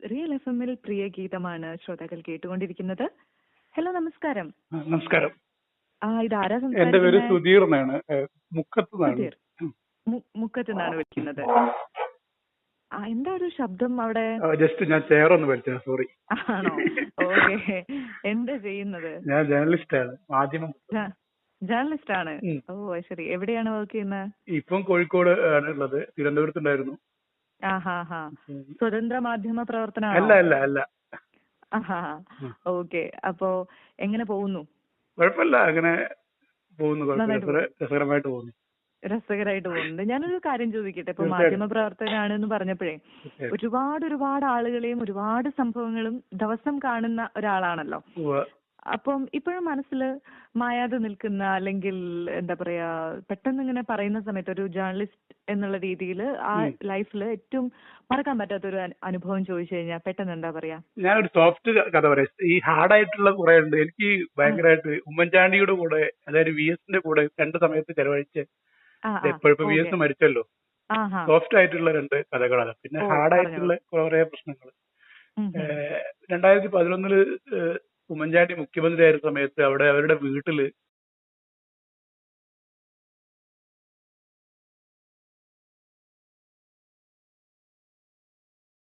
Real F എമ്മിൽ പ്രിയ ഗീതമാണ് ശ്രോതാക്കൾ കേട്ടുകൊണ്ടിരിക്കുന്നത്. ഹലോ, നമസ്കാരം. നമസ്കാരം. ഇതാരാ എന്റെ പേര് സംസാരിക്കുന്നത്? സുധീർ എന്നാണ്. മുക്കത്തുനിന്നാണ്. സുധീർ. മുക്കത്തുനിന്നാണ് വിളിക്കുന്നത്. എന്താ ഒരു ശബ്ദം അവിടെ? ജസ്റ്റ് ഞാൻ ചെയർ ഒന്ന് വലിച്ചത്, സോറി. ആണോ? ഓക്കെ. എന്താ ചെയ്യുന്നത്? ഞാൻ ജേർണലിസ്റ്റ് ആണ്, മാധ്യമം. ജേർണലിസ്റ്റ് ആണ്. ഉം. ഓ ശരി. എവിടെയാണ് വർക്ക് ചെയ്യുന്നത്? ഇപ്പം കോഴിക്കോട് ആണ് ഉള്ളത്. തിരുവനന്തപുരത്തുണ്ടായിരുന്നു. ആഹാ. സ്വതന്ത്ര മാധ്യമ അല്ല പ്രവർത്തനമാണോ? അല്ല അല്ല ആഹാ. ഉം. ഓക്കെ. അപ്പോ എങ്ങനെ പോകുന്നു? കുഴപ്പമില്ല, അങ്ങനെ പോകുന്നു. നന്നായിട്ട് രസകരമായിട്ട് പോകുന്നു. രസകരമായിട്ട് പോകുന്നുണ്ട്. ഞാനൊരു കാര്യം ചോദിക്കട്ടെ. ഇപ്പൊ തീർച്ചയായിട്ടും. മാധ്യമ പ്രവർത്തകനാണെന്ന് പറഞ്ഞപ്പോഴേ ഒരുപാട് ആളുകളെയും ഒരുപാട് സംഭവങ്ങളും ദിവസം കാണുന്ന ഒരാളാണല്ലോ. ഉവ്വ്. അപ്പം ഇപ്പോഴും മനസ്സിൽ മായാതെ നിൽക്കുന്ന, അല്ലെങ്കിൽ എന്താ പറയാ, പെട്ടെന്ന് ഇങ്ങനെ പറയുന്ന സമയത്ത് ഒരു ജേർണലിസ്റ്റ് എന്നുള്ള രീതിയിൽ ആ ലൈഫിൽ ഏറ്റവും മറക്കാൻ പറ്റാത്ത ഒരു അനുഭവം ചോദിച്ചു കഴിഞ്ഞാൽ പെട്ടെന്ന് എന്താ പറയാ? ഞാനൊരു സോഫ്റ്റ് കഥ പറയാം. ഈ ഹാർഡായിട്ടുള്ള കുറെ ഉണ്ട്. എനിക്ക് ഭയങ്കരമായിട്ട് ഉമ്മൻചാണ്ടിയുടെ കൂടെ, അതായത് VS-ന്റെ കൂടെ 2 സമയത്ത് ചെലവഴിച്ച്, ഇപ്പൊ VS മരിച്ചല്ലോ. സോഫ്റ്റ് ആയിട്ടുള്ള 2 കഥകളാണ്. പിന്നെ ഹാർഡായിട്ടുള്ള കുറെ പ്രശ്നങ്ങൾ. 2011 ഉമ്മൻചാണ്ടി മുഖ്യമന്ത്രി ആയിരുന്ന സമയത്ത് അവിടെ അവരുടെ വീട്ടില്